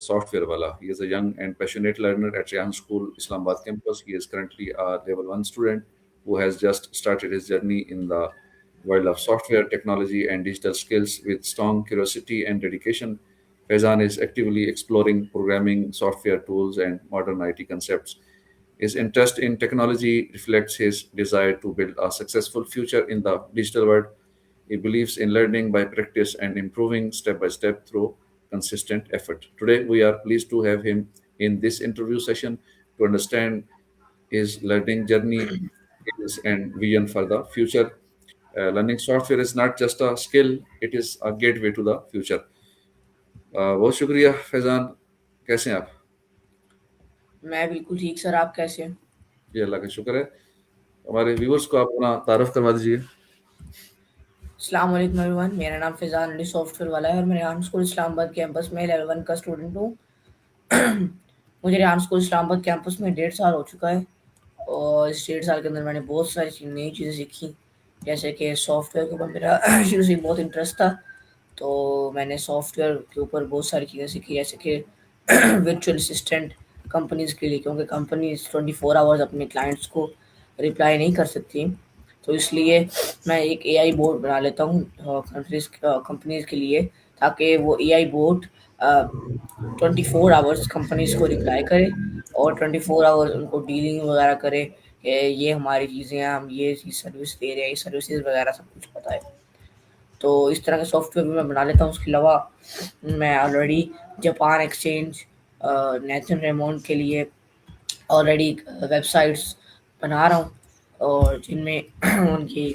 software wala. He is a young and passionate learner at Rehan School, Islamabad campus. He is currently a level 1 student who has just started his journey in the world of software technology and digital skills with strong curiosity and dedication. Faizan is actively exploring programming, software tools, and modern IT concepts. His interest in technology reflects his desire to build a successful future in the digital world. He believes in learning by practice and improving step by step through consistent effort. Today, we are pleased to have him in this interview session to understand his learning journey skills and vision for the future. Learning software is not just a skill, it is a gateway to the future. बहुत शुक्रिया फैजान, कैसे हैं आप? मैं बिल्कुल ठीक sir, आप कैसे हैं? जी अल्लाह का शुक्र है। हमारे व्यूअर्स को आप अपना तारुफ करवा दीजिए। अस्सलाम वालेकुम एवरीवन, मेरा नाम फैज़ान अली सॉफ्टवेयर वाला है और मैं रेहान स्कूल इस्लामाबाद कैंपस में लेवल 1 का स्टूडेंट हूँ। मुझे रेहान स्कूल इस्लामाबाद कैंपस में 1.5 साल हो चुका है और इस 1.5 साल के अंदर मैंने बहुत सारी नई चीज़ें सीखी। जैसे कि सॉफ्टवेयर के ऊपर मेरा शुरू से ही बहुत इंटरेस्ट था, तो मैंने सॉफ्टवेयर के ऊपर बहुत सारी चीज़ें सीखी, जैसे कि वर्चुअल असिस्टेंट कंपनीज़ के लिए, क्योंकि कंपनीज़ 24 आवर्स अपने क्लाइंट्स को रिप्लाई नहीं कर सकती। तो इसलिए मैं एक एआई बोट बना लेता हूँ कंपनीज़ के लिए, ताकि वो एआई बोट 24 आवर्स कंपनीज़ को रिप्लाई करे और 24 आवर्स उनको डीलिंग वगैरह करे कि ये हमारी चीज़ें हैं, हम ये चीज़ सर्विस दे रहे हैं, ये सर्विसेज वगैरह सब कुछ बताए। तो इस तरह के सॉफ्टवेयर भी मैं बना लेता हूँ। उसके अलावा मैं already Japan exchange, Nathan Raymond के लिए ऑलरेडी वेबसाइट्स बना रहा हूँ, और जिनमें उनकी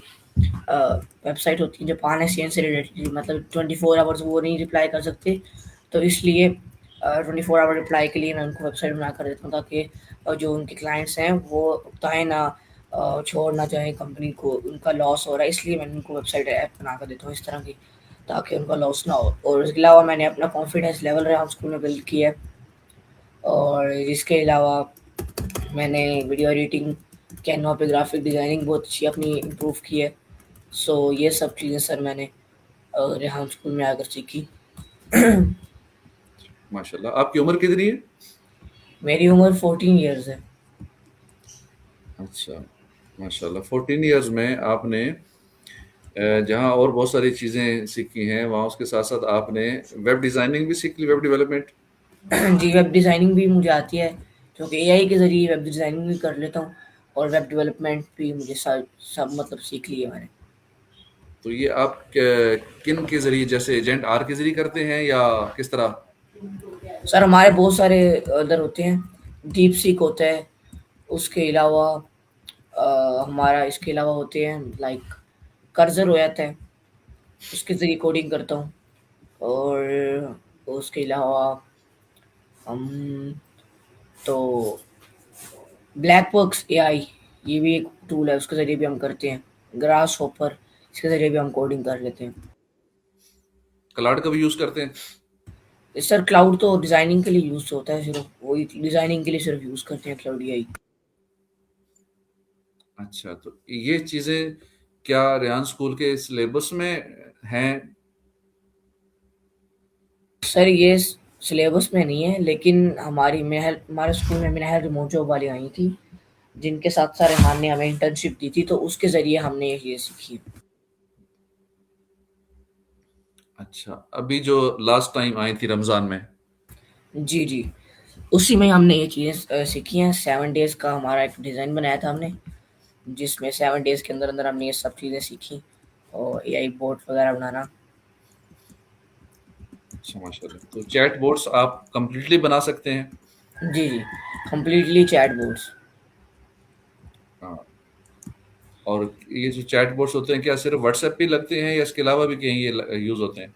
वेबसाइट होती है जापान एक्सचेंज से रिलेटेड, मतलब 24 आवर्स वो नहीं रिप्लाई कर सकते, तो इसलिए 24 आवर रिप्लाई के लिए मैं उनको वेबसाइट बना कर देता हूँ, ताकि जो उनके क्लाइंट्स हैं वो उकताएं ना, छोड़ ना जाए कंपनी को, उनका लॉस हो रहा है इसलिए मैं उनको वेबसाइट ऐप बना कर देता हूँ इस तरह की, ताकि उनका लॉस ना हो। और इसके अलावा मैंने अपना कॉन्फिडेंस लेवल रहा स्कूल में बिल्ड किया है, और इसके अलावा मैंने वीडियो एडिटिंग, कैनवा पे ग्राफिक डिज़ाइनिंग बहुत अच्छी अपनी इम्प्रूव की है। सो ये सब चीज़ें सर मैंने रेहान स्कूल में आकर सीखी। माशाल्लाह, आपकी उम्र कितनी है? मेरी उम्र 14 ईयर्स है। अच्छा, माशाल्लाह। 14 ईयर्स में आपने जहाँ और बहुत सारी चीज़ें सीखी हैं, वहाँ उसके साथ साथ आपने वेब डिज़ाइनिंग भी सीख ली, वेब डेवलपमेंट। जी, वेब डिज़ाइनिंग भी मुझे आती है, क्योंकि एआई के ज़रिए वेब डिज़ाइनिंग भी कर लेता हूँ, और वेब डेवलपमेंट भी मुझे सब मतलब सीख लिया मैंने। तो ये आप किन के ज़रिए, जैसे एजेंट आर के ज़रिए करते हैं या किस तरह? सर हमारे बहुत सारे अदर होते हैं, डीप सीक होता है, उसके अलावा हमारा इसके अलावा होते हैं लाइक कर्सर हो जाता है, उसके ज़रिए कोडिंग करता हूँ। और उसके अलावा हम तो ब्लैकबॉक्स एआई, ये भी एक टूल है, उसके ज़रिए भी हम करते हैं। ग्रास हॉपर, इसके ज़रिए भी हम कोडिंग कर लेते हैं। क्लाउड का भी यूज़ करते हैं? सर क्लाउड तो डिज़ाइनिंग के लिए यूज़ होता है, सिर्फ वही डिज़ाइनिंग के लिए सिर्फ यूज़ करते हैं क्लाउड एआई। अच्छा, तो ये चीज़ें क्या रेहान स्कूल के सिलेबस में हैं? सर ये सिलेबस में नहीं है, लेकिन हमारे स्कूल में मिनाहल रिमोट जॉब वाली आई थी, जिनके साथ सर रेहान ने हमें इंटर्नशिप दी थी, तो उसके ज़रिए हमने ये सीखी। अच्छा, अभी जो लास्ट टाइम आई थी रमज़ान में। जी, जी। उसी में हमने ये चीज़ें सीखी हैं। 7 डेज़ का हमारा एक डिज़ाइन बनाया था हमने, जिसमें 7 डेज़ के अंदर-अंदर हमने ये सब चीज़ें सीखी, और एआई बोट वगैरह बनाना। अच्छा, माशाल्लाह। तो चैट बोट्स आप कंप्लीटली बना सकते हैं? जी, जी। Completely chatbots. हाँ। और ये जो चैट बोट्स होते हैं, क्या सिर्फ व्हाट्सएप पे ही लगते हैं या इसके अलावा भी कहीं ये यूज़ होते हैं?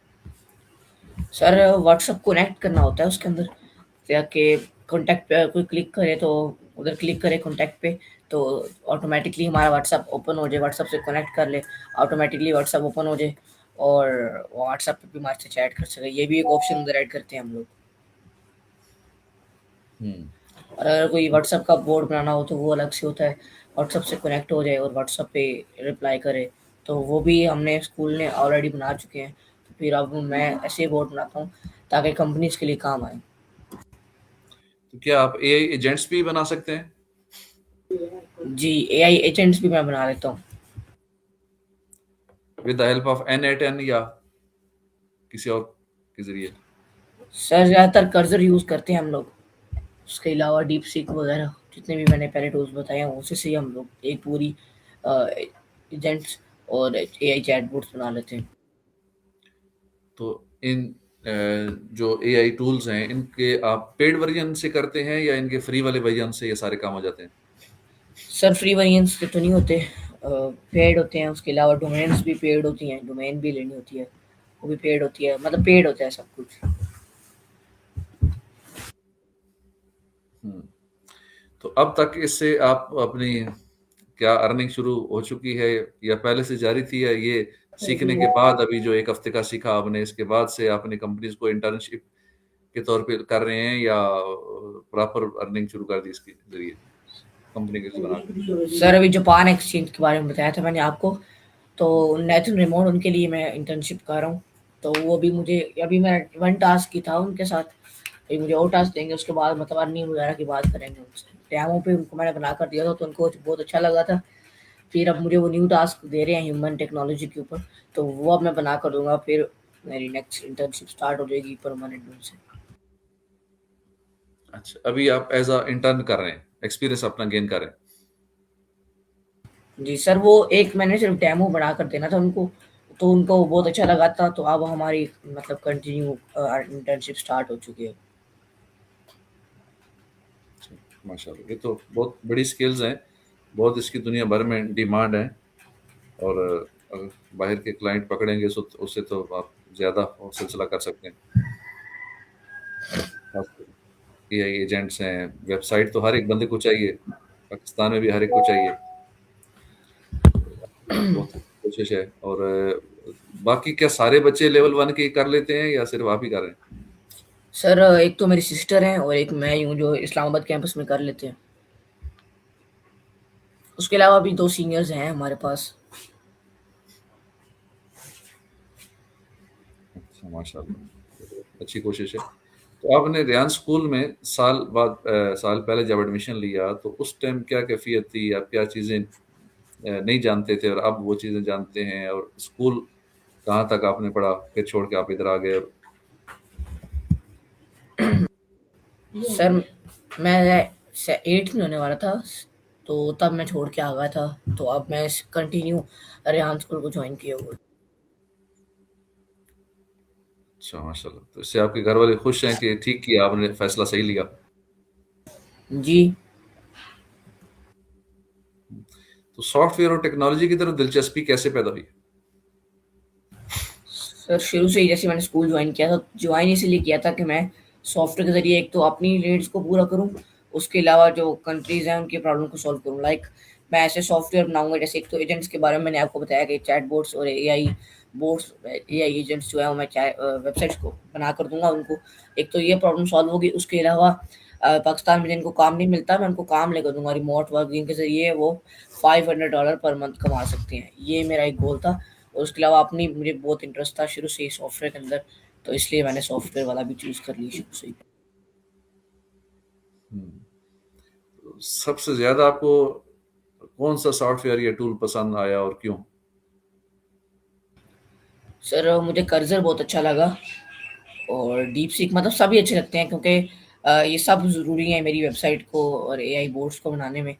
सर व्हाट्सएप कनेक्ट करना होता है उसके अंदर, ताकि कॉन्टैक्ट पे कोई क्लिक करे तो उधर क्लिक करे कॉन्टैक्ट पे, तो ऑटोमैटिकली हमारा व्हाट्सएप ओपन हो जाए, व्हाट्सएप से कनेक्ट कर ले, ऑटोमैटिकली व्हाट्सएप ओपन हो जाए, और व्हाट्सएप पे भी हमारे से चैट कर सके। ये भी एक ऑप्शन उधर ऐड करते हैं हम लोग। हुँ। और अगर कोई व्हाट्सएप का बोर्ड बनाना हो तो वो अलग से होता है, व्हाट्सएप से कनेक्ट हो जाए और व्हाट्सएप पे रिप्लाई करे, तो वो भी हमने स्कूल ने ऑलरेडी बना चुके हैं। तो फिर अब मैं ऐसे ही बोर्ड बनाता हूँ ताकि कंपनीज़ के लिए काम आए। तो क्या आप एआई एजेंट्स भी बना सकते हैं जी, एआई एजेंट्स भी मैं बना लेता हूँ। With the help of N eight N या किसी और के जरिए? सर ज़्यादातर कर्सर यूज़ करते हैं हम लोग। उसके अलावा डीप सीक वगैरह जितने भी मैंने पहले टूल्स बताए हैं उसी से ही हम लोग एक पूरी एजेंट्स और एआई चैटबॉट्स बना लेते हैं। तो इन जो एआई टूल्स हैं इनके आप पेड वर्जन से करते हैं या इनके फ्री वाले वर्जन से ये सारे काम हो जाते हैं? सर फ्री वेरिएंट्स के तो नहीं होते, पेड होते हैं। उसके अलावा डोमेन्स भी पेड होती हैं, डोमेन भी लेनी होती है, वो भी पेड होती है, मतलब पेड होता है सब कुछ। हम्म। तो अब तक इससे आप अपनी क्या अर्निंग शुरू हो चुकी है या पहले से जारी थी, या ये सीखने के बाद अभी जो एक हफ्ते का सीखा आपने इसके बाद से आपने कंपनीज को इंटर्नशिप के तौर पे कर रहे हैं, या प्रॉपर अर्निंग शुरू कर दी इसके जरिए कंपनी के बना के? सर अभी जापान एक्सचेंज के बारे में बताया था मैंने आपको, तो नेथन रिमोट उनके लिए मैं इंटर्नशिप कर रहा हूँ। तो वो अभी मुझे, अभी मैं वन टास्क की था उनके साथ, अभी मुझे और टास्क देंगे, उसके बाद मतलब अर्निंग वगैरह की बात करेंगे उनसे। डेमो पे उनको मैंने बना कर दिया था तो उनको बहुत अच्छा लगा था। फिर अब मुझे वो न्यू टास्क दे रहे हैं ह्यूमन टेक्नोलॉजी के ऊपर, तो वो अब मैं बना कर दूंगा। फिर मेरी नेक्स्ट इंटर्नशिप स्टार्ट हो जाएगी परमानेंट उनसे। अच्छा, अभी आप एज अ इंटर्न कर रहे हैं, एक्सपीरियंस अपना गेन कर रहे हैं। जी सर, वो एक मैंने सिर्फ डेमो बना कर देना था उनको, तो उनको बहुत अच्छा लगा था, तो अब हमारी मतलब कंटिन्यू इंटर्नशिप स्टार्ट हो चुकी है। माशाल्लाह, ये तो बहुत बड़ी स्किल्स हैं, बहुत इसकी दुनिया भर में डिमांड है। और अगर बाहर के क्लाइंट पकड़ेंगे सो उससे तो आप ज़्यादा वो सिलसिला कर सकते हैं। एआई एजेंट्स हैं, वेबसाइट तो हर एक बंदे को चाहिए, पाकिस्तान में भी हर एक को चाहिए। बहुत कोशिश है। और बाकी क्या सारे बच्चे लेवल वन के कर लेते हैं या सिर्फ आप ही कर रहे हैं? सर एक तो मेरी सिस्टर हैं और एक मैं ही हूँ जो इस्लामाबाद कैंपस में कर लेते हैं। उसके अलावा भी 2 सीनियर्स हैं हमारे पास। अच्छा, माशाल्लाह, अच्छी कोशिश है। तो आपने रियान स्कूल में साल बाद साल पहले जब एडमिशन लिया तो उस टाइम क्या कैफियत थी, आप क्या चीज़ें नहीं जानते थे और अब वो चीज़ें जानते हैं, और स्कूल कहाँ तक आपने पढ़ा फिर छोड़ के आप इधर आ गए? सर मैं 8th में होने वाला था, तो तब मैं छोड़ के आ गया था। तो अब मैं कंटिन्यू रेहान स्कूल को ज्वाइन किया हुआ अच्छा, माशाल्लाह, तो इससे आपके घर वाले खुश हैं कि ठीक किया आपने, फैसला सही लिया? है। जी तो सॉफ्टवेयर और टेक्नोलॉजी की तरफ दिलचस्पी कैसे पैदा हुई? सर, शुरू से ही जैसे मैंने स्कूल ज्वाइन किया था, ज्वाइन इसलिए किया था कि मैं सॉफ्टवेयर के ज़रिए एक तो अपनी नीड्स को पूरा करूँ, उसके अलावा जो कंट्रीज़ हैं उनकी प्रॉब्लम को सॉल्व करूँ। लाइक मैं ऐसे सॉफ्टवेयर बनाऊँगा, जैसे एक तो एजेंट्स के बारे में मैंने आपको बताया कि चैटबॉट्स और एआई बोट्स, एआई एजेंट्स जो है वो मैं वेबसाइट्स को बना कर दूँगा उनको। एक तो ये प्रॉब्लम सॉल्व होगी, उसके अलावा पाकिस्तान में जिनको काम नहीं मिलता मैं उनको काम लेकर दूँगा रिमोट वर्क, जिनके ज़रिए वो $500 पर मंथ कमा सकते हैं। ये मेरा एक गोल था। और उसके अलावा अपनी मुझे बहुत इंटरेस्ट था शुरू से ही सॉफ्टवेयर के अंदर, तो इसलिए मैंने सॉफ्टवेयर वाला भी चूज़ कर लिया शुरू से ही। हम्म, तो सबसे ज़्यादा आपको कौन सा सॉफ्टवेयर या टूल पसंद आया और क्यों? सर मुझे कर्सर बहुत अच्छा लगा और डीप सीक, मतलब सभी अच्छे लगते हैं क्योंकि ये सब ज़रूरी है मेरी वेबसाइट को और एआई बोर्ड्स को बनाने में।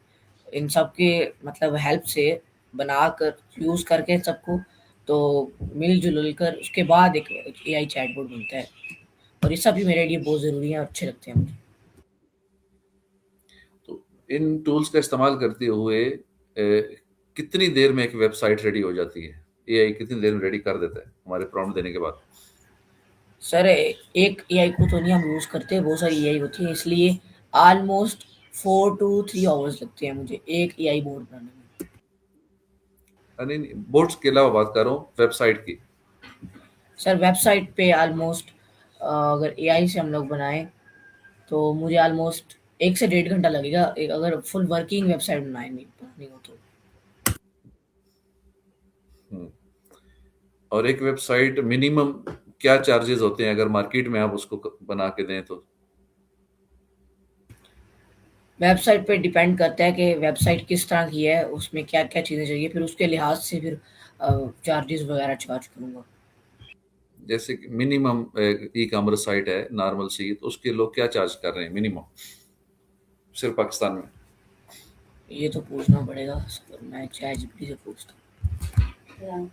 इन सब के मतलब हेल्प से बनाकर यूज़ करके सबको, तो मिल-जुल कर उसके बाद एक एआई चैटबॉट बनता है, और ये सभी मेरे लिए बहुत ज़रूरी हैं और अच्छे लगते हैं मुझे। तो इन टूल्स का इस्तेमाल करते हुए कितनी देर में एक वेबसाइट रेडी हो जाती है? एआई कितनी देर में रेडी कर देता है हमारे प्रॉम्प्ट देने के बाद? सर एक एआई को तो नहीं हम यूज़ करते, बहुत सारी एआई होती है, इसलिए ऑलमोस्ट 4 टू 3 आवर्स लगते हैं मुझे एक एआई बोर्ड बनाने में। नहीं, बोर्ड्स के अलावा बात कर रहा हूँ वेबसाइट की। सर वेबसाइट पे ऑलमोस्ट अगर एआई से हम लोग बनाएँ तो मुझे ऑलमोस्ट 1 से डेढ़ घंटा लगेगा, एक अगर फुल वर्किंग वेबसाइट बनानी हो तो। हम्म, और एक वेबसाइट मिनिमम क्या चार्जेस होते हैं अगर मार्केट में आप उसको बना के दें तो? वेबसाइट पे डिपेंड करता है कि वेबसाइट किस तरह की है, उसमें क्या-क्या चीज़ें चाहिए, फिर उसके लिहाज से फिर चार्जेज़ वगैरह चार्ज करूँगा। जैसे कि मिनिमम ई कॉमर्स साइट है नॉर्मल सी, तो उसके लोग क्या चार्ज कर रहे हैं मिनिमम, सिर्फ पाकिस्तान में? ये तो पूछना पड़ेगा, मैं चैटजीपीटी से पूछता हूँ।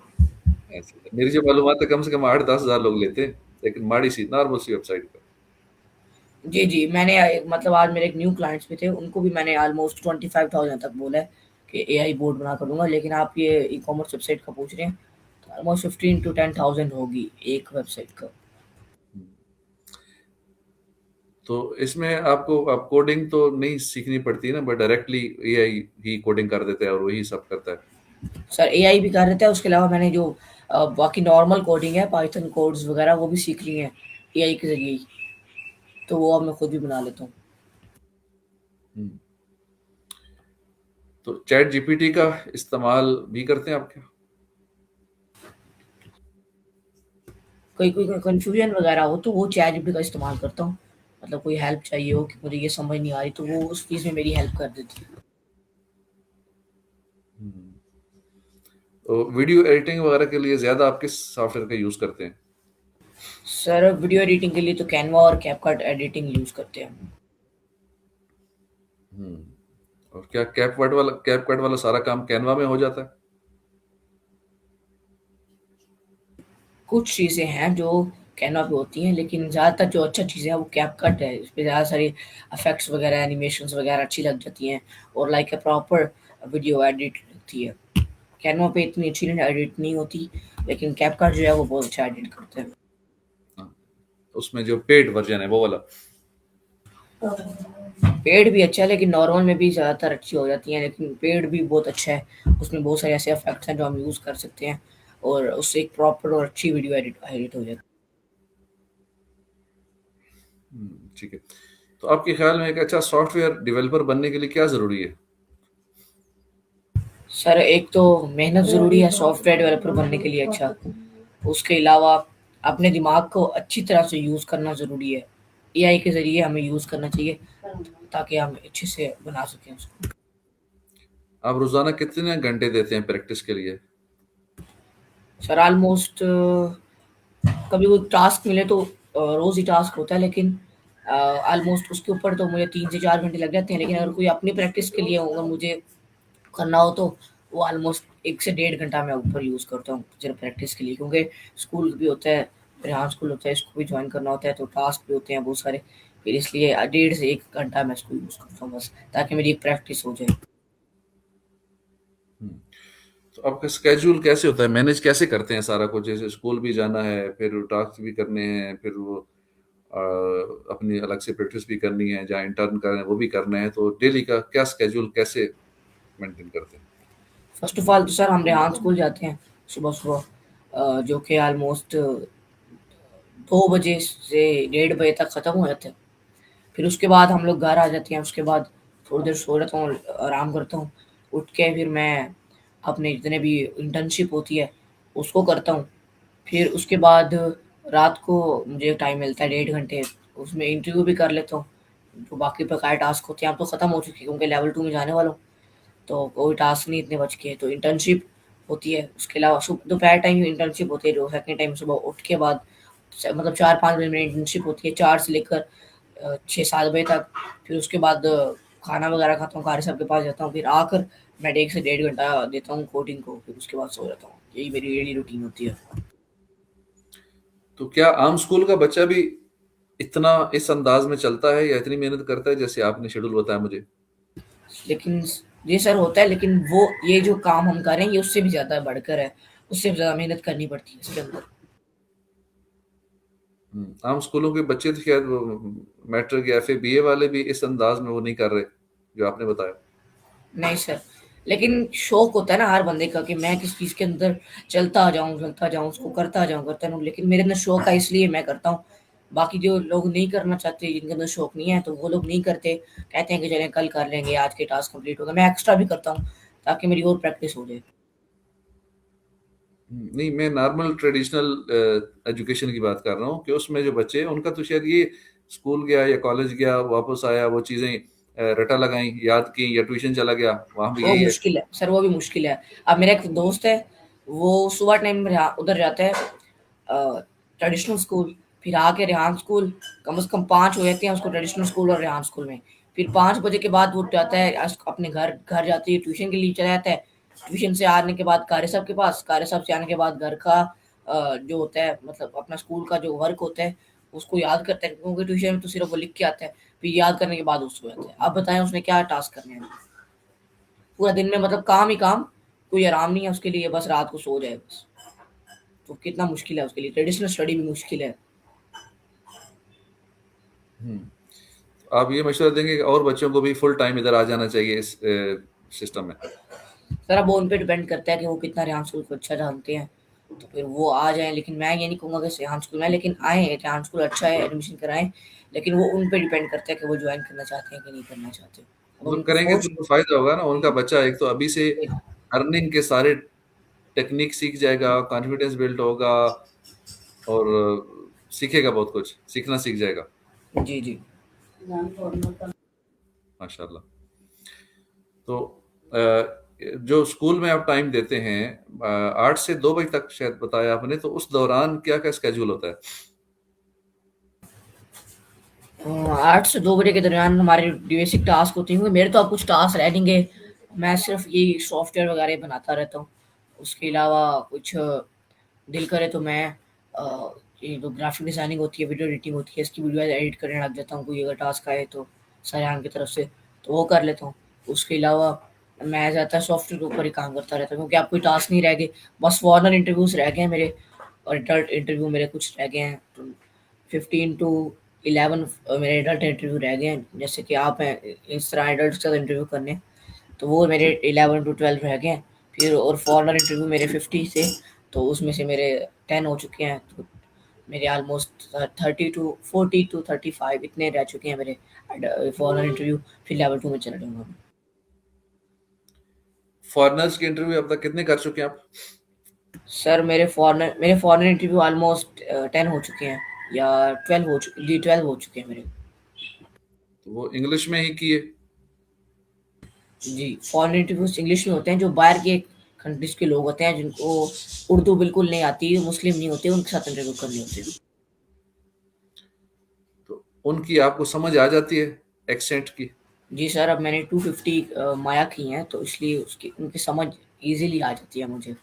ऐसे मेरी जो मालूमात है, कम से कम 8-10 हज़ार लोग लेते हैं, लेकिन माड़ी सी नॉर्मल सी वेबसाइट पर। जी, जी, मैंने मतलब आज मेरे एक न्यू क्लाइंट्स भी थे, उनको भी मैंने ऑलमोस्ट 25,000 तक बोला है कि एआई बोर्ड बना कर दूँगा, लेकिन आप ये ई-कॉमर्स वेबसाइट का पूछ रहे हैं, तो ऑलमोस्ट 15 टू 10,000 होगी एक वेबसाइट का। तो इसमें आपको अब कोडिंग तो नहीं सीखनी पड़ती है ना, but directly AI he coding कर देता है और वही सब करता है। सर एआई भी कर रहे थे, उसके अलावा मैंने जो बाकी नॉर्मल कोडिंग है, पाइथन कोड्स वगैरह वो भी सीख ली हैं एआई के ज़रिए ही, तो वो अब मैं खुद भी बना लेता हूँ। हम्म। तो चैट जीपीटी का इस्तेमाल भी करते हैं आप क्या? कोई कोई कन्फ्यूजन वगैरह हो तो वो चैटजीपीटी का इस्तेमाल करता हूँ। मतलब कोई हेल्प चाहिए हो कि मुझे ये समझ नहीं आ रही, तो वो उस चीज़ में मेरी हेल्प कर देती है। हम्म। तो वीडियो एडिटिंग वगैरह के लिए ज्यादा आप किस सॉफ्टवेयर का यूज करते हैं? सर वीडियो एडिटिंग के लिए तो कैनवा और कैपकट एडिटिंग यूज़ करते हैं। और क्या कैप कट वाला सारा काम कैनवा में हो जाता है? कुछ चीज़ें हैं जो कैनवा पे होती हैं, लेकिन ज़्यादातर जो अच्छा चीज़ें हैं वो कैपकट है। इस पे ज़्यादा सारी इफ़ेक्ट्स वगैरह, एनिमेशंस वगैरह अच्छी लग जाती हैं और like a proper video edit लगती है। कैनवा पे इतनी अच्छी एडिट नहीं होती, लेकिन कैपकट जो है वो बहुत अच्छा एडिट करता है। हाँ, उसमें जो पेड वर्जन है वो वाला। पेड़ भी अच्छा है, लेकिन नॉर्मल में भी ज़्यादातर अच्छी हो जाती हैं, लेकिन पेड़ भी बहुत अच्छा है। उसमें बहुत सारे ऐसे इफ़ेक्ट्स हैं जो हम यूज़ कर सकते हैं और उससे एक प्रॉपर और अच्छी वीडियो एडिट एडिट हो जाती है। ठीक है। तो आपके ख्याल में एक अच्छा सॉफ्टवेयर डेवलपर बनने के लिए क्या जरूरी है? सर एक तो मेहनत ज़रूरी है सॉफ्टवेयर डेवलपर बनने के लिए अच्छा। उसके अलावा अपने दिमाग को अच्छी तरह से यूज़ करना ज़रूरी है। एआई के ज़रिए हमें यूज़ करना चाहिए ताकि हम अच्छे से बना सकें उसको। आप रोजाना कितने घंटे देते हैं प्रैक्टिस के लिए? सर ऑलमोस्ट कभी वो टास्क मिले तो रोज़ ही टास्क होता है, लेकिन ऑलमोस्ट उसके ऊपर तो मुझे 3 से 4 घंटे लग जाते हैं, लेकिन अगर कोई अपनी प्रैक्टिस के लिए अगर मुझे करना हो तो वो ऑलमोस्ट 1 से डेढ़ घंटा मैं ऊपर यूज़ करता हूँ सिर्फ प्रैक्टिस के लिए, क्योंकि स्कूल भी होता है, फिर हाँ स्कूल होता है, इसको भी जॉइन करना होता है, तो टास्क भी होते हैं बहुत सारे, फिर इसलिए डेढ़ से 1 घंटा मैं इसको यूज़ करता हूँ बस, ताकि मेरी एक प्रैक्टिस हो जाए। हम्म। तो आपका स्केड्यूल कैसे होता है, मैनेज कैसे करते हैं सारा कुछ? जैसे स्कूल भी जाना है, फिर टास्क भी करने हैं, फिर वो अ, अपनी अलग से प्रैक्टिस भी करनी है, जहाँ इंटर्न कर रहे हैं वो भी करना है, तो डेली का क्या स्केड्यूल कैसे मेंटेन करते हैं? फर्स्ट ऑफ ऑल तो सर हम रेहान स्कूल जाते हैं सुबह-सुबह, जो कि ऑलमोस्ट 2 बजे से डेढ़ बजे तक खत्म हो जाता है। फिर उसके बाद हम लोग घर आ जाते हैं, उसके बाद थोड़ी देर सो लेता हूँ, आराम करता हूँ। उठ के फिर मैं अपने जितने भी इंटर्नशिप होती है, उसको करता हूँ। फिर उसके बाद रात को मुझे टाइम मिलता है डेढ़ घंटे, उसमें इंटरव्यू भी कर लेता हूँ। जो बाकी बकाया टास्क होते हैं अब तो ख़त्म हो चुके हैं, क्योंकि लेवल 2 में जाने वाला हूँ, तो कोई टास्क नहीं इतने बच के, तो इंटर्नशिप होती है। उसके अलावा दोपहर टाइम इंटर्नशिप होती है, जो सेकंड टाइम सुबह उठ के बाद मतलब 4-5 बजे मेरी इंटर्नशिप होती है, 4 से लेकर 6-7 बजे तक। फिर उसके बाद खाना वगैरह खाता हूँ, कारी साहब के पास जाता हूँ, फिर आकर मैं 1 से डेढ़ घंटा देता हूँ कोडिंग को, फिर उसके बाद सो जाता हूँ। यही मेरी डेली रूटीन होती है। तो क्या आम स्कूल का बच्चा भी इतना इस अंदाज में चलता है या इतनी मेहनत करता है जैसे आपने शेड्यूल बताया मुझे? लेकिन ये सर होता है, लेकिन वो ये जो काम हम कर रहे हैं ये उससे भी ज़्यादा बढ़कर है, उससे भी ज़्यादा मेहनत करनी पड़ती है इसके अंदर। आम स्कूलों के बच्चे तो शायद वो मैट्रिक या फिर बीए वाले भी इस अंदाज में वो नहीं कर रहे जो आपने बताया। नहीं सर, लेकिन शौक होता है ना हर बंदे का कि मैं किस चीज़ के अंदर चलता जाऊँ, उसको करता रहूँ, लेकिन मेरे अंदर शौक है इसलिए मैं करता हूँ। बाकी जो लोग नहीं करना चाहते, जिनके अंदर शौक नहीं है, तो वो लोग नहीं करते, कहते हैं कि चलें कल कर लेंगे, आज के टास्क कंप्लीट हो गए। मैं एक्स्ट्रा भी करता हूँ ताकि मेरी और प्रैक्टिस हो जाए। नहीं, मैं नॉर्मल ट्रेडिशनल एजुकेशन की बात कर रहा हूँ कि उसमें जो बच्चे हैं उनका तो शायद ये स्कूल गया या कॉलेज गया वापस आया वो चीज़ें रटा लगाई, याद की, या ट्यूशन चला गया, वहाँ भी वो यही है? मुश्किल है सर, वो भी मुश्किल है। अब मेरा एक दोस्त है, वो सुबह टाइम में उधर जाता है ट्रेडिशनल स्कूल, फिर आके रेहान स्कूल, कम से कम 5 हो जाते हैं उसको ट्रेडिशनल स्कूल और रेहान स्कूल में। फिर 5 बजे के बाद वो जाता है अपने घर घर जाते ही ट्यूशन के लिए चला जाता है। ट्यूशन से आने के बाद कारी साहब के पास, कारी साहब से आने के बाद घर का जो होता है मतलब अपना स्कूल का जो वर्क होता है उसको याद करता है, क्योंकि ट्यूशन में तो सिर्फ वो लिख के आता है। फिर याद करने के बाद उसको जाता है। अब बताएं उसने क्या टास्क करने हैं। पूरा दिन में मतलब काम ही काम, कोई आराम नहीं है उसके लिए, बस रात को सो जाए बस। तो कितना मुश्किल है उसके लिए, ट्रेडिशनल स्टडी भी मुश्किल है। हम्म। आप ये मशवरा देंगे कि और बच्चों को भी फुल टाइम इधर आ जाना चाहिए इस सिस्टम में? सर अब वो उन पे डिपेंड करता है कि वो कितना रेहान स्कूल को अच्छा जानते हैं, तो फिर वो आ जाएं। लेकिन मैं ये नहीं कहूँगा कि रेहान स्कूल में, लेकिन आए रेहान स्कूल अच्छा है, एडमिशन कराएं। लेकिन वो उन पे डिपेंड करता है कि वो ज्वाइन करना चाहते हैं कि नहीं करना चाहते। अब वो उनको करेंगे तो फोर्स। उनको फायदा होगा ना, उनका बच्चा एक तो अभी से अर्निंग के सारे टेक्निक सीख जाएगा, कॉन्फिडेंस बिल्ड होगा, और सीखेगा, बहुत कुछ सीखना सीख जाएगा। जी जी। माशाल्लाह। तो जो स्कूल में आप टाइम देते हैं, 8 से 2 बजे तक शायद बताया आपने, तो उस दौरान क्या क्या स्केड्यूल होता है? 8 से 2 बजे के दरमियान हमारे बेसिक टास्क होते हैं, क्योंकि मेरे तो अब कुछ टास्क रह नहीं गए। मैं सिर्फ यही सॉफ्टवेयर वगैरह बनाता रहता हूँ। उसके अलावा कुछ दिल करे तो मैं ये जो ग्राफिक डिजाइनिंग होती है, वीडियो एडिटिंग होती है, इसकी वीडियो एडिट करने लग जाता हूँ। कोई अगर टास्क आए तो सरेआम की तरफ से, तो वो कर लेता हूँ। उसके अलावा मैं ज़्यादातर सॉफ्टवेयर के ऊपर ही काम करता रहता हूँ, क्योंकि अब कोई टास्क नहीं रह गए। बस फॉरनर इंटरव्यूज रह गए हैं मेरे, और एडल्ट इंटरव्यू मेरे कुछ रह गए हैं। तो 15 to 11 मेरे एडल्ट इंटरव्यू रह गए हैं, जैसे कि आप हैं इस तरह एडल्ट के साथ इंटरव्यू करने। तो वो मेरे जी। 11 to 12 रह गए हैं। फिर और फॉरनर इंटरव्यू मेरे 50 से, तो उसमें से मेरे 10 हो चुके हैं। तो मेरे ऑलमोस्ट 30 to 40 to 35 इतने रह चुके हैं मेरे फॉरनर इंटरव्यू। फिर लेवल 2 में चला जाऊंगा मैं। फॉरेनर्स के इंटरव्यू अब तक कितने कर चुके हैं आप? सर मेरे फॉरनर इंटरव्यू ऑलमोस्ट 10 हो चुके हैं, या 12 हो चुके जी, 12 हो चुके हैं मेरे। तो वो इंग्लिश में ही किए? जी, फॉरेन इंटरव्यूज़ इंग्लिश में होते हैं। जो बाहर के कंट्रीज़ के लोग होते हैं जिनको उर्दू बिल्कुल नहीं आती, मुस्लिम नहीं होते, उनके साथ इंटरव्यू करने होते हैं। तो उनकी आपको समझ आ जाती है, एक्सेंट की? जी सर, अब मैंने 250 माया की हैं, तो इसलिए उसकी उनकी समझ ईज़िली आ जाती है मुझे।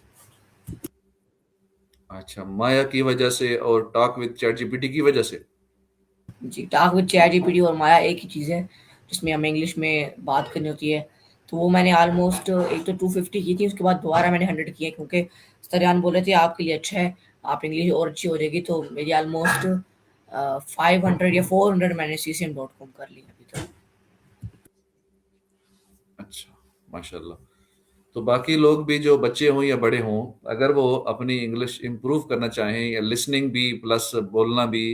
अच्छा, माया की वजह से और टॉक विद चैट जीपीटी की वजह से? जी, टॉक विद चैटजीपीटी और माया एक ही चीज़ है, जिसमें हमें इंग्लिश में बात करनी होती है। तो वो मैंने ऑलमोस्ट एक तो 250 की थी, उसके बाद दोबारा मैंने 100 की है, क्योंकि सरियान बोल रहे थे आपके लिए अच्छा है, आप इंग्लिश और अच्छी हो जाएगी। तो मेरी ऑलमोस्ट 500 या 400 मैंने ccm.com कर ली अभी तक। अच्छा, माशाल्लाह। तो बाकी लोग भी, जो बच्चे हों या बड़े हों, अगर वो अपनी इंग्लिश इम्प्रूव करना चाहें, या लिसनिंग भी प्लस बोलना भी,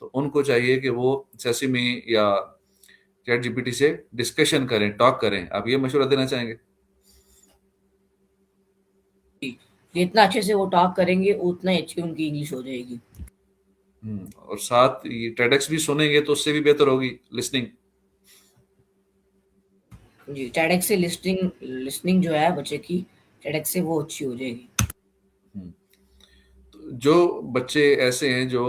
तो उनको चाहिए कि वो सेसिमी या चैट जीपीटी से डिस्कशन करें, टॉक करें। आप ये मशवरा देना चाहेंगे? जी, जितना अच्छे से वो टॉक करेंगे उतना ही अच्छी उनकी इंग्लिश हो जाएगी। और साथ ये टेडेक्स भी सुनेंगे तो उससे भी बेहतर होगी लिसनिंग। जी, टेडेक्स से लिस्टिंग लिसनिंग जो है बच्चे की, टेडेक्स से वो अच्छी हो जाएगी। जो बच्चे ऐसे हैं जो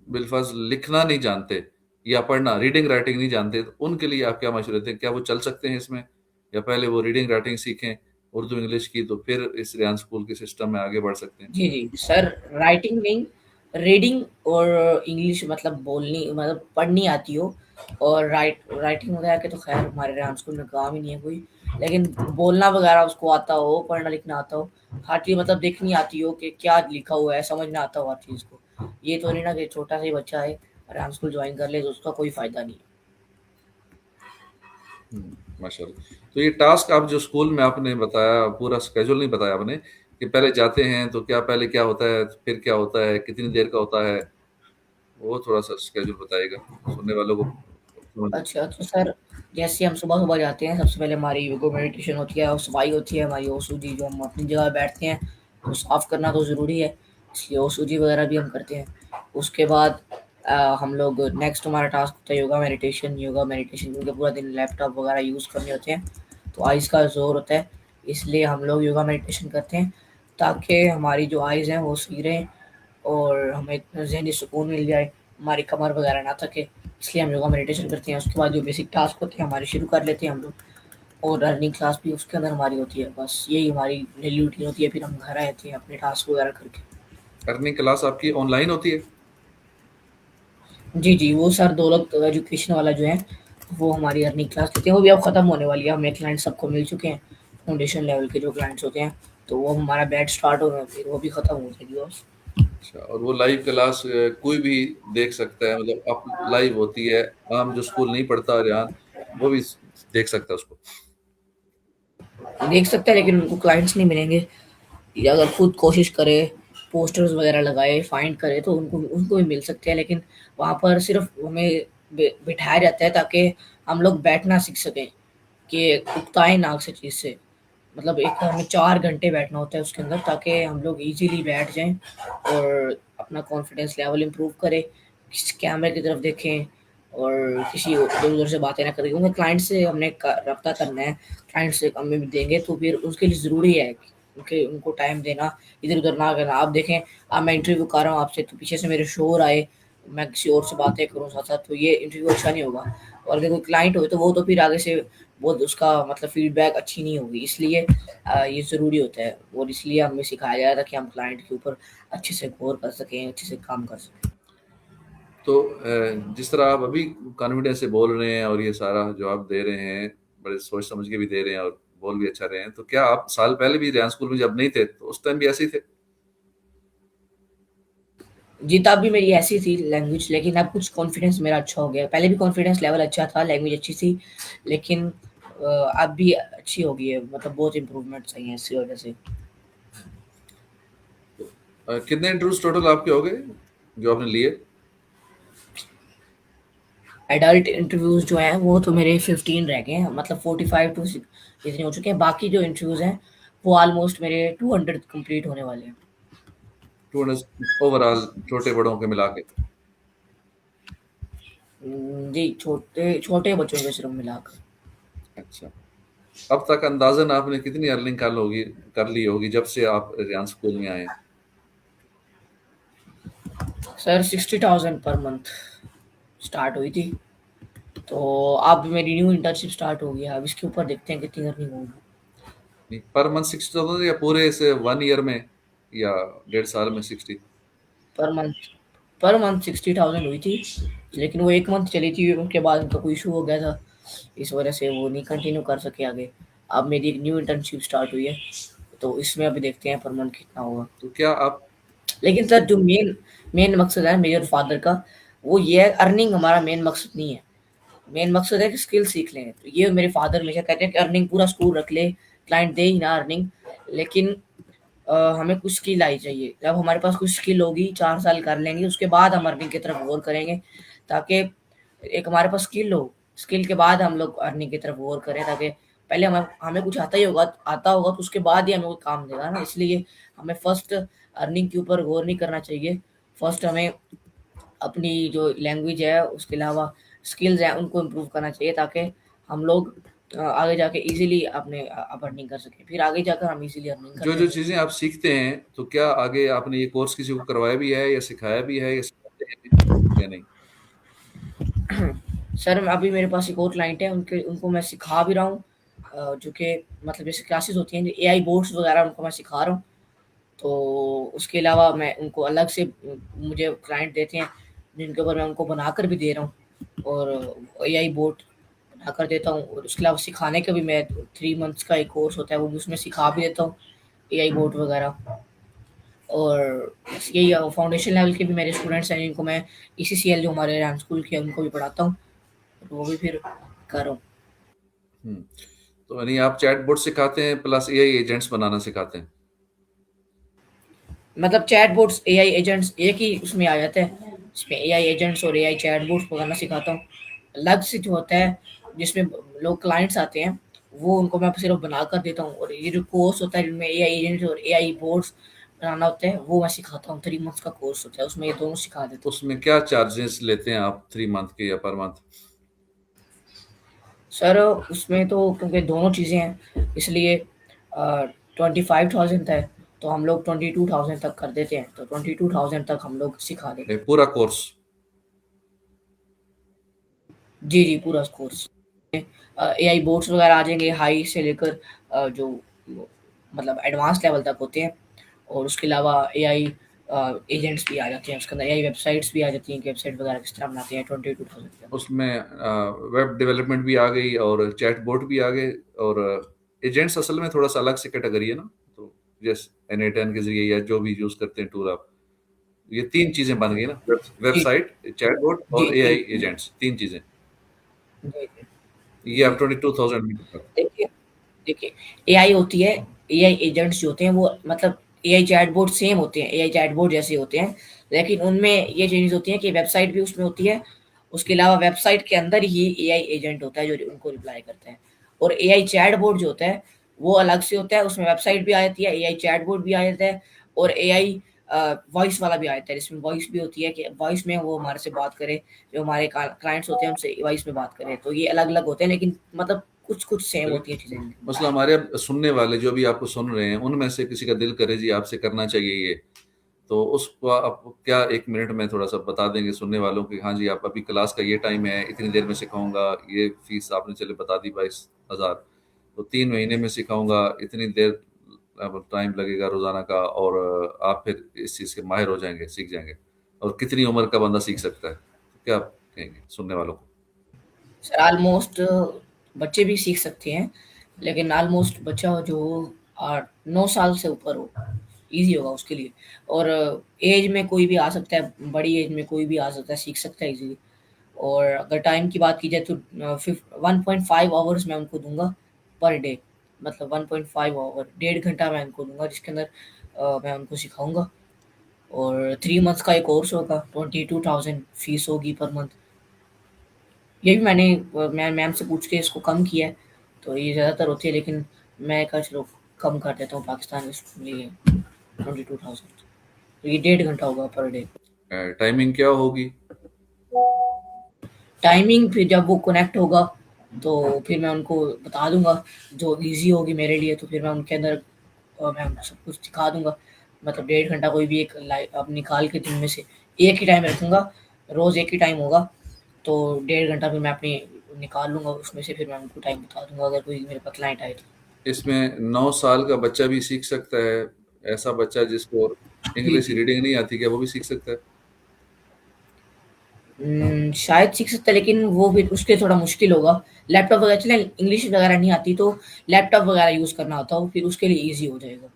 बिलफर्ज लिखना नहीं जानते या पढ़ना, रीडिंग राइटिंग नहीं जानते, तो उनके लिए आप क्या मशवरे देते हैं? क्या वो चल सकते हैं इसमें, या पहले वो रीडिंग राइटिंग सीखें उर्दू इंग्लिश की, तो फिर इस रियान स्कूल के सिस्टम में आगे बढ़ सकते हैं? जी, जी। सर राइटिंग नहीं, रीडिंग और इंग्लिश मतलब बोलनी मतलब पढ़नी आती हो, और राइटिंग वगैरह के तो ख़ैर हमारे रेहान स्कूल में काम ही नहीं है कोई। लेकिन बोलना वगैरह उसको आता हो, पढ़ना लिखना आता हो, हर चीज़ मतलब देखनी आती हो कि क्या लिखा हुआ है, समझना आता हो हर चीज़ को। ये तो नहीं ना कि छोटा सा ही बच्चा है, रेहान स्कूल जॉइन कर ले तो उसका कोई फ़ायदा नहीं है। माशाल्लाह। तो ये टास्क आप जो स्कूल में आपने बताया, पूरा स्केड्यूल नहीं बताया आपने, कि पहले जाते हैं तो क्या, पहले क्या होता है, फिर क्या होता है, कितनी देर का होता है, वो थोड़ा सा स्केड्यूल बताइएगा, सुनने वालों को समझ। अच्छा, तो सर जैसे हम सुबह-सुबह जाते हैं, सबसे पहले हमारी योगा मेडिटेशन होती है और सफाई होती है, हमारी ओसूजी जो हम अपनी जगह बैठते हैं, तो साफ़ करना तो ज़रूरी है, इसलिए ओसूजी वगैरह भी हम करते हैं। उसके बाद हम लोग नेक्स्ट हमारा टास्क होता है योगा मेडिटेशन क्योंकि पूरा दिन लैपटॉप वगैरह यूज़ करने होते हैं, तो आइज़ का ज़ोर होता है, इसलिए हम लोग योगा मेडिटेशन करते हैं ताकि हमारी जो आइज़ हैं वो सही रहें और हमें ज़हनी सुकून मिल जाए, हमारी कमर वगैरह ना थके, इसलिए हम योगा मेडिटेशन करते हैं। उसके बाद जो बेसिक टास्क होते हैं हमारे शुरू कर लेते हैं हम लोग, और रनिंग क्लास भी उसके अंदर हमारी होती है। बस यही हमारी डेली रूटीन होती है, फिर हम घर आते हैं अपने टास्क वगैरह करके। अर्निंग क्लास आपकी ऑनलाइन होती है? जी, जी, वो सर दौलत एजुकेशन वाला जो है, वो हमारी अर्निंग क्लास लेते हैं, वो भी अब ख़त्म होने वाली है, हमें क्लाइंट सबको मिल चुके हैं, फाउंडेशन लेवल के जो क्लाइंट्स होते हैं, तो वो हमारा बैच स्टार्ट हो रहा है, फिर वो भी ख़त्म हो जाएगी बस। अच्छा, और वो लाइव क्लास कोई भी देख सकता है, मतलब आप लाइव होती है, आम जो स्कूल नहीं पढ़ता रेहान वो भी देख सकता है उसको? देख सकते हैं लेकिन उनको क्लाइंट्स नहीं मिलेंगे, या अगर खुद कोशिश करे, पोस्टर्स वगैरह लगाए, फाइंड करे तो उनको उनको भी मिल सकते हैं, लेकिन वहाँ पर सिर्फ़ हमें बिठाया जाता है ताकि हम लोग बैठना सीख सकें, कि उकताएँ ना किसी चीज़ से। मतलब एक हमें 4 घंटे बैठना होता है उसके अंदर ताकि हम लोग ईज़िली बैठ जाएँ और अपना कॉन्फिडेंस लेवल इम्प्रूव करें, किसी कैमरे की तरफ देखें और किसी इधर-उधर से बातें ना करें, क्योंकि क्लाइंट से हमने क रब्ता करना है, क्लाइंट से हमें भी देंगे तो फिर उसके लिए ज़रूरी है कि उनको टाइम देना, इधर-उधर ना करना। आप देखें, अब मैं इंटरव्यू कर रहा हूँ आपसे तो पीछे से मेरे शोर आए, मैं किसी और से बातें करूँ साथ-साथ, तो ये इंटरव्यू अच्छा नहीं होगा, और अगर कोई क्लाइंट हो तो वो तो फिर आगे से वो उसका मतलब फीडबैक अच्छी नहीं होगी, इसलिए ये ज़रूरी होता है और इसलिए हमें सिखाया गया था कि हम क्लाइंट के ऊपर अच्छे से गौर कर सकें, अच्छे से काम कर सकें। तो जिस तरह आप अभी कॉन्फिडेंस से बोल रहे हैं और ये सारा जवाब दे रहे हैं, बड़े सोच समझ के भी दे रहे हैं और बोल भी अच्छा रहे हैं, तो क्या आप साल पहले भी रेहान स्कूल में जब नहीं थे तो उस टाइम भी ऐसे ही थे? जी, तब भी मेरी ऐसी थी लैंग्वेज, लेकिन अब कुछ कॉन्फिडेंस मेरा अच्छा हो गया। पहले भी कॉन्फिडेंस लेवल अच्छा था, लैंग्वेज अच्छी थी, लेकिन अब भी अच्छी हो गई है, मतलब बहुत इम्प्रूवमेंट्स आई हैं इसी वजह से। कितने इंटरव्यूज टोटल आपके हो गए जो आपने लिए? एडल्ट इंटरव्यूज़ जो हैं वो तो मेरे 15 रह गए हैं, मतलब 45 टू सिक इतने हो चुके हैं। बाकी जो इंटरव्यूज़ हैं वो ऑलमोस्ट मेरे 200 कंप्लीट होने वाले हैं। 200 ओवरऑल, छोटे बड़ों के मिला के? जी, छोटे छोटे बच्चों के सिर्फ मिलाकर। अच्छा, अब तक अंदाजन आपने कितनी अर्निंग कर ली होगी जब से आप रेहान स्कूल में आए? सर 60,000 पर मंथ स्टार्ट हुई थी, तो अब मेरी न्यू इंटर्नशिप स्टार्ट हो गई है, अब इसके ऊपर देखते हैं कितनी अर्निंग होगी। पर मंथ 60,000 या पूरे से 1 ईयर में या 1.5 साल में 60? पर मंथ पर मंथ 60,000 हुई थी, लेकिन वो 1 मंथ चली थी, उसके बाद उनका कोई इशू हो गया था, इस वजह से वो नहीं कंटिन्यू कर सके आगे। अब मेरी एक न्यू इंटर्नशिप स्टार्ट हुई है, तो इसमें अभी देखते हैं पर मंथ कितना होगा। तो क्या आप लेकिन सर जो मेन मेन मकसद है मेरे और फादर का, वो ये है, अर्निंग हमारा मेन मकसद नहीं है। मेन मकसद है कि स्किल सीख लें। तो ये मेरे फादर हमेशा कहते हैं कि अर्निंग पूरा स्कूल रख ले, क्लाइंट दे ही ना अर्निंग, लेकिन हमें कुछ स्किल आई चाहिए। जब हमारे पास कुछ स्किल होगी, 4 साल कर लेंगे, उसके बाद हम अर्निंग की तरफ गौर करेंगे, ताकि एक हमारे पास स्किल हो, स्किल के बाद हम लोग अर्निंग की तरफ गौर करें, ताकि पहले हमें हमें कुछ आता होगा तो उसके बाद ही हमें वो काम देगा ना, इसलिए हमें फर्स्ट अर्निंग के ऊपर गौर नहीं करना चाहिए। फर्स्ट हमें अपनी जो लैंग्वेज है उसके अलावा स्किल्स हैं उनको इम्प्रूव करना चाहिए, ताकि हम लोग आगे जाके इजीली अपने अर्निंग कर सकें, फिर आगे जाकर हम इजीली अर्निंग कर जो जो लेंगे। चीजें आप सीखते हैं, तो क्या आगे आपने ये कोर्स किसी को करवाया भी है या सिखाया भी है या सिखाते हैं या नहीं? सर अभी मेरे पास एक और क्लाइंट है, उनके उनको मैं सिखा भी रहा हूँ, जो कि मतलब जैसे क्लासेस होती हैं एआई बोर्ड्स वगैरह उनको मैं सिखा रहा हूँ, तो उसके अलावा मैं उनको अलग से मुझे क्लाइंट देते हैं जिनके ऊपर मैं उनको बनाकर भी दे रहा हूँ, और एआई बोर्ड बनाकर देता हूँ, और उसके अलावा सिखाने का भी मैं 3 मंथ्स का एक कोर्स होता है वो भी उसमें सिखा भी देता हूँ, एआई बोर्ड वगैरह। और यही फाउंडेशन लेवल के भी मेरे स्टूडेंट्स हैं जिनको मैं ईसीसीएल जो हमारे रैम स्कूल के हैं उनको भी पढ़ाता हूँ, तो वो भी फिर कर रहा हूँ। हम्म। तो यानी आप चैटबॉट सिखाते हैं प्लस एआई एजेंट्स बनाना सिखाते हैं? मतलब चैटबॉट्स एआई एजेंट्स एक ही उसमें आ जाते हैं, इसमें एआई एजेंट्स और एआई चैटबॉट्स को करना सिखाता हूँ। अलग से जो होता है जिसमें लोग क्लाइंट्स आते हैं, वो उनको मैं सिर्फ बनाकर देता हूँ, और ये जो कोर्स होता है जिनमें एआई एजेंट्स और एआई बोट्स बनाना होता है वो मैं सिखाता हूँ। 3 मंथ्स का कोर्स होता है, उसमें ये दोनों सिखा देता हूँ। उसमें क्या चार्जेस लेते हैं आप 3 मंथ के या पर मंथ? सर उसमें तो क्योंकि दोनों चीज़ें हैं इसलिए 25,000 है, तो हम लोग 22,000 तक कर देते हैं, तो 22,000 तक हम लोग सिखा देते ये हैं। पूरा कोर्स? जी, जी, पूरा कोर्स। एआई बोर्ड्स वगैरह आ जाएँगे हाई से लेकर जो मतलब एडवांस लेवल तक होते हैं, और उसके अलावा एआई एजेंट्स भी आ जाते हैं, उसके अंदर एआई वेबसाइट्स भी आ जाती हैं कि वेबसाइट वगैरह किस तरह बनाते हैं 22,000 के अंदर। उसमें वेब डेवलपमेंट भी आ गई और चैटबॉट भी आ गए, और एजेंट्स असल में थोड़ा सा अलग से कैटेगरी है ना। तो जैसे N8N के जरिए या जो भी यूज करते हैं टूल आप, ये तीन चीजें बन गई ना, जी, वेबसाइट, चैटबॉट जी, और जी, एआई एजेंट्स, तीन चीजें। जी, जी, ये जी। आप 22,000 में करते हैं। देखिए देखिए, एआई होती है, एआई एजेंट्स जो होते हैं वो मतलब एआई चैटबॉट सेम होते हैं, एआई चैटबॉट जैसे होते हैं, लेकिन उनमें ये चेंजेस होती हैं कि वेबसाइट भी उसमें होती है, उसके अलावा वेबसाइट के अंदर ही एआई एजेंट होता है जो उनको रिप्लाई करता है। और एआई चैटबॉट जो होता है वो अलग से होता है, उसमें वेबसाइट भी आ जाती है, एआई चैटबॉट भी आ जाता है, और एआई वॉइस वाला भी आ जाता है, जिसमें वॉइस भी होती है कि वॉइस में वो हमारे से बात करे, जो हमारे क्लाइंट्स होते हैं उनसे वॉइस में बात करें, तो ये अलग अलग होते हैं, लेकिन मतलब कुछ कुछ सेम चलिए, होती है चीज़ें। मसला हमारे अब सुनने वाले जो भी आपको सुन रहे हैं उनमें से किसी का दिल करे जी आपसे करना चाहिए ये, तो उसको आप क्या 1 मिनट में थोड़ा सा बता देंगे सुनने वालों की, हाँ जी आप अभी क्लास का ये टाइम है, इतनी देर में सिखाऊंगा, ये फीस आपने चले बता दी 22,000, तो 3 महीने में सिखाऊंगा, इतनी देर अब टाइम लगेगा रोजाना का, और आप फिर इस चीज के माहिर हो जाएंगे, सीख जाएंगे, और कितनी उम्र का बंदा सीख सकता है, तो क्या आप कहेंगे सुनने वालों को? सर ऑलमोस्ट बच्चे भी सीख सकते हैं, लेकिन ऑलमोस्ट बच्चा जो 9 साल से ऊपर हो, ईज़ी होगा उसके लिए। और एज में कोई भी आ सकता है, बड़ी एज में कोई भी आ सकता है, सीख सकता है ईज़िली। और अगर टाइम की बात की जाए तो 1.5 आवर्स मैं उनको दूँगा पर डे, मतलब 1.5 आवर, 1.5 घंटा मैं उनको दूँगा जिसके अंदर मैं उनको सिखाऊँगा। और 3 मंथ्स का एक कोर्स होगा, 22,000 फीस होगी पर मंथ। ये भी मैंने मैं मैम से पूछ के इसको कम किया है, तो ये ज़्यादातर होती है, लेकिन मैं कहा चलो कम कर देता हूँ पाकिस्तान के लिए 22,000, तो ये 1.5 घंटा होगा पर डे। टाइमिंग क्या होगी? टाइमिंग फिर जब वो कनेक्ट होगा तो फिर मैं उनको बता दूँगा, जो ईज़ी होगी मेरे लिए तो फिर मैं उनके अंदर मैं उनको सब कुछ सिखा दूँगा। मतलब 1.5 घंटा कोई भी एक अब निकाल के दिन में से एक ही टाइम रखूँगा, रोज़ एक ही टाइम होगा, तो 1.5 घंटा फिर मैं अपनी निकाल लूँगा, उसमें से फिर मैं उनको टाइम बता दूँगा अगर कोई मेरे पास क्लाइंट आए तो। इसमें 9 साल का बच्चा भी सीख सकता है? ऐसा बच्चा जिसको जी, इंग्लिश जी। रीडिंग नहीं आती, क्या वो भी सीख सकता है? शायद सीख सकता है, लेकिन वो फिर उसके लिए थोड़ा मुश्किल होगा। लैपटॉप वगैरह चले, इंग्लिश वगैरह नहीं आती तो लैपटॉप वगैरह यूज़ करना आता हो, फिर उसके लिए ईज़ी हो जाएगा।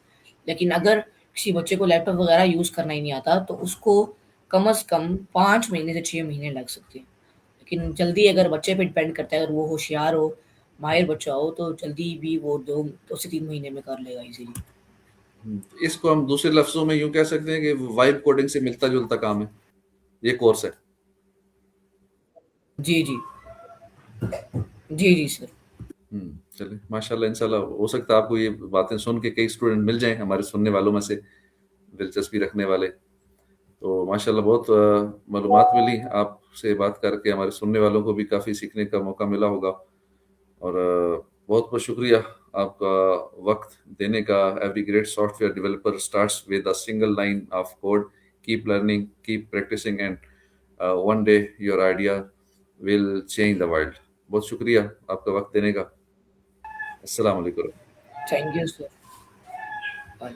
लेकिन अगर किसी बच्चे को लैपटॉप वगैरह यूज़ करना ही नहीं आता तो उसको कम से कम 5 महीने से 6 महीने लग सकते हैं। लेकिन जल्दी अगर बच्चे पे डिपेंड करता है, अगर वो होशियार हो, माहिर बच्चा हो तो जल्दी भी वो 2 से 3 महीने में कर लेगा ईज़िली। इसको हम दूसरे लफ्जों में यूं कह सकते हैं कि वाइब कोडिंग से मिलता जुलता काम है ये कोर्स है। जी, जी। जी, जी सर। चलिए, माशाल्लाह, इंशाल्लाह हो सकता है आपको ये बातें सुन के कई स्टूडेंट मिल जाएं हमारे सुनने वालों में से, दिलचस्पी रखने वाले। तो माशाल्लाह बहुत मालूमात मिली आपसे बात करके, हमारे सुनने वालों को भी काफ़ी सीखने का मौका मिला होगा, और बहुत बहुत शुक्रिया आपका वक्त देने का। Every great software developer starts with a single line of code, keep learning, keep practising, and one day your idea will change the world. बहुत शुक्रिया आपका वक्त देने का। अस्सलाम वालेकुम। Thank you sir. बाय।